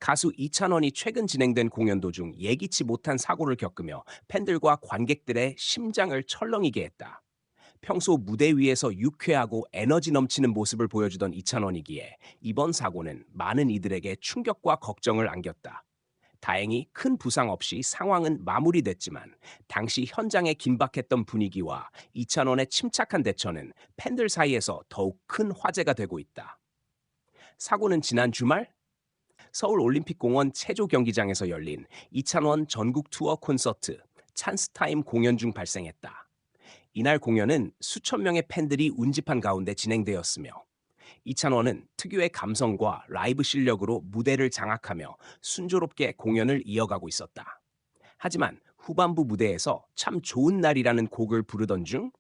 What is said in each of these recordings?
가수 이찬원이 최근 진행된 공연 도중 예기치 못한 사고를 겪으며 팬들과 관객들의 심장을 철렁이게 했다. 평소 무대 위에서 유쾌하고 에너지 넘치는 모습을 보여주던 이찬원이기에 이번 사고는 많은 이들에게 충격과 걱정을 안겼다. 다행히 큰 부상 없이 상황은 마무리됐지만 당시 현장의 긴박했던 분위기와 이찬원의 침착한 대처는 팬들 사이에서 더욱 큰 화제가 되고 있다. 사고는 지난 주말 서울 올림픽공원 체조 경기장에서 열린 이찬원 전국 투어 콘서트 찬스타임 공연 중 발생했다. 이날 공연은 수천 명의 팬들이 운집한 가운데 진행되었으며 이찬원은 특유의 감성과 라이브 실력으로 무대를 장악하며 순조롭게 공연을 이어가고 있었다. 하지만 후반부 무대에서 참 좋은 날이라는 곡을 부르던 중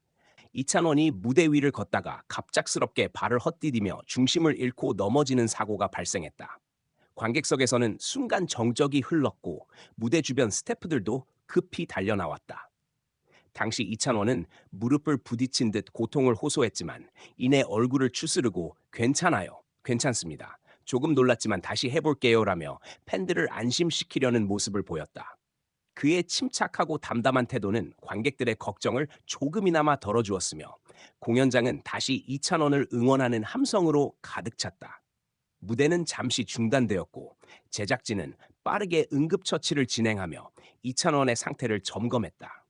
이찬원이 무대 위를 걷다가 갑작스럽게 발을 헛디디며 중심을 잃고 넘어지는 사고가 발생했다. 관객석에서는 순간 정적이 흘렀고 무대 주변 스태프들도 급히 달려나왔다. 당시 이찬원은 무릎을 부딪힌 듯 고통을 호소했지만 이내 얼굴을 추스르고 괜찮아요. 괜찮습니다. 조금 놀랐지만 다시 해볼게요라며 팬들을 안심시키려는 모습을 보였다. 그의 침착하고 담담한 태도는 관객들의 걱정을 조금이나마 덜어주었으며 공연장은 다시 이찬원을 응원하는 함성으로 가득 찼다. 무대는 잠시 중단되었고 제작진은 빠르게 응급처치를 진행하며 이찬원의 상태를 점검했다.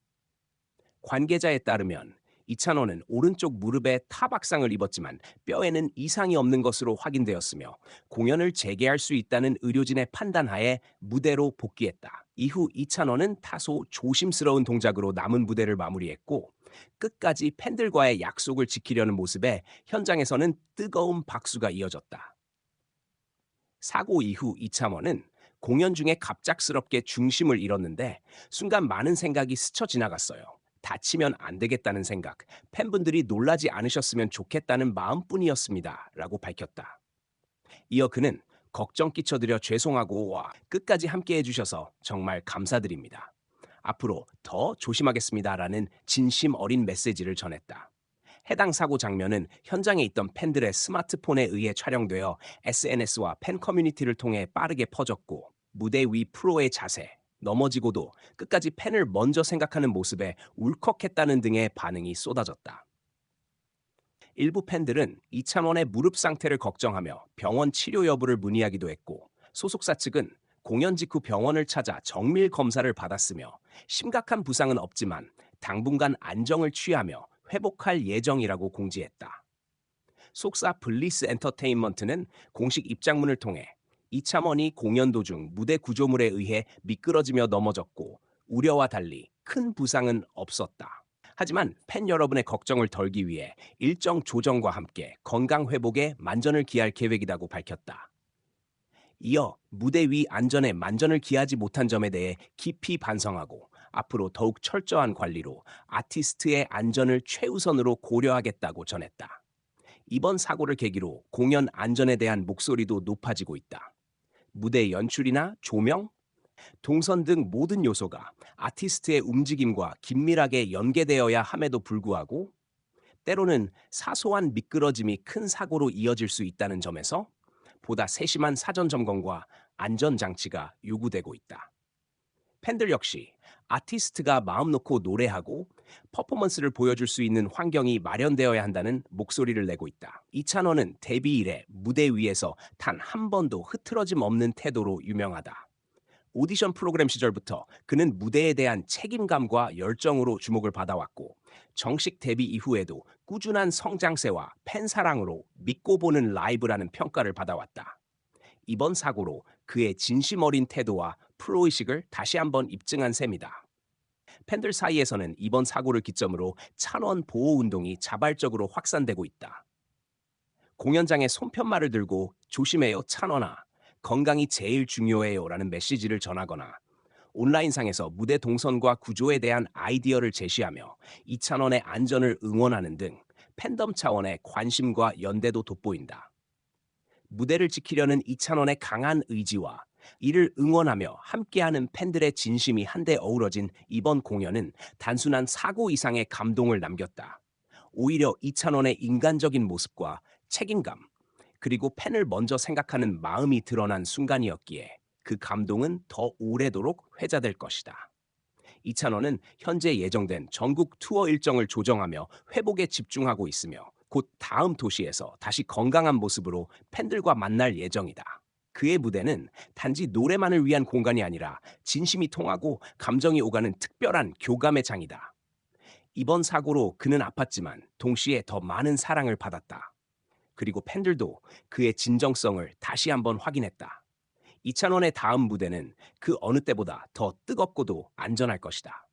관계자에 따르면 이찬원은 오른쪽 무릎에 타박상을 입었지만 뼈에는 이상이 없는 것으로 확인되었으며 공연을 재개할 수 있다는 의료진의 판단하에 무대로 복귀했다. 이후 이찬원은 다소 조심스러운 동작으로 남은 무대를 마무리했고 끝까지 팬들과의 약속을 지키려는 모습에 현장에서는 뜨거운 박수가 이어졌다. 사고 이후 이찬원은 공연 중에 갑작스럽게 중심을 잃었는데 순간 많은 생각이 스쳐 지나갔어요. 다치면 안 되겠다는 생각, 팬분들이 놀라지 않으셨으면 좋겠다는 마음뿐이었습니다. 라고 밝혔다. 이어 그는 걱정 끼쳐드려 죄송하고 와 끝까지 함께 해주셔서 정말 감사드립니다. 앞으로 더 조심하겠습니다. 라는 진심 어린 메시지를 전했다. 해당 사고 장면은 현장에 있던 팬들의 스마트폰에 의해 촬영되어 SNS와 팬 커뮤니티를 통해 빠르게 퍼졌고 무대 위 프로의 자세, 넘어지고도 끝까지 팬을 먼저 생각하는 모습에 울컥했다는 등의 반응이 쏟아졌다. 일부 팬들은 이찬원의 무릎 상태를 걱정하며 병원 치료 여부를 문의하기도 했고 소속사 측은 공연 직후 병원을 찾아 정밀 검사를 받았으며 심각한 부상은 없지만 당분간 안정을 취하며 회복할 예정이라고 공지했다. 속사 블리스 엔터테인먼트는 공식 입장문을 통해 이참원이 공연 도중 무대 구조물에 의해 미끄러지며 넘어졌고 우려와 달리 큰 부상은 없었다. 하지만 팬 여러분의 걱정을 덜기 위해 일정 조정과 함께 건강 회복에 만전을 기할 계획이라고 밝혔다. 이어 무대 위 안전에 만전을 기하지 못한 점에 대해 깊이 반성하고 앞으로 더욱 철저한 관리로 아티스트의 안전을 최우선으로 고려하겠다고 전했다. 이번 사고를 계기로 공연 안전에 대한 목소리도 높아지고 있다. 무대 연출이나 조명, 동선 등 모든 요소가 아티스트의 움직임과 긴밀하게 연계되어야 함에도 불구하고 때로는 사소한 미끄러짐이 큰 사고로 이어질 수 있다는 점에서 보다 세심한 사전 점검과 안전 장치가 요구되고 있다. 팬들 역시 아티스트가 마음 놓고 노래하고 퍼포먼스를 보여줄 수 있는 환경이 마련되어야 한다는 목소리를 내고 있다. 이찬원은 데뷔 이래 무대 위에서 단 한 번도 흐트러짐 없는 태도로 유명하다. 오디션 프로그램 시절부터 그는 무대에 대한 책임감과 열정으로 주목을 받아왔고 정식 데뷔 이후에도 꾸준한 성장세와 팬 사랑으로 믿고 보는 라이브라는 평가를 받아왔다. 이번 사고로 그의 진심 어린 태도와 프로의식을 다시 한번 입증한 셈이다. 팬들 사이에서는 이번 사고를 기점으로 찬원 보호 운동이 자발적으로 확산되고 있다. 공연장에 손편말을 들고 조심해요 찬원아, 건강이 제일 중요해요라는 메시지를 전하거나 온라인상에서 무대 동선과 구조에 대한 아이디어를 제시하며 이찬원의 안전을 응원하는 등 팬덤 차원의 관심과 연대도 돋보인다. 무대를 지키려는 이찬원의 강한 의지와 이를 응원하며 함께하는 팬들의 진심이 한데 어우러진 이번 공연은 단순한 사고 이상의 감동을 남겼다. 오히려 이찬원의 인간적인 모습과 책임감, 그리고 팬을 먼저 생각하는 마음이 드러난 순간이었기에 그 감동은 더 오래도록 회자될 것이다. 이찬원은 현재 예정된 전국 투어 일정을 조정하며 회복에 집중하고 있으며 곧 다음 도시에서 다시 건강한 모습으로 팬들과 만날 예정이다. 그의 무대는 단지 노래만을 위한 공간이 아니라 진심이 통하고 감정이 오가는 특별한 교감의 장이다. 이번 사고로 그는 아팠지만 동시에 더 많은 사랑을 받았다. 그리고 팬들도 그의 진정성을 다시 한번 확인했다. 이찬원의 다음 무대는 그 어느 때보다 더 뜨겁고도 안전할 것이다.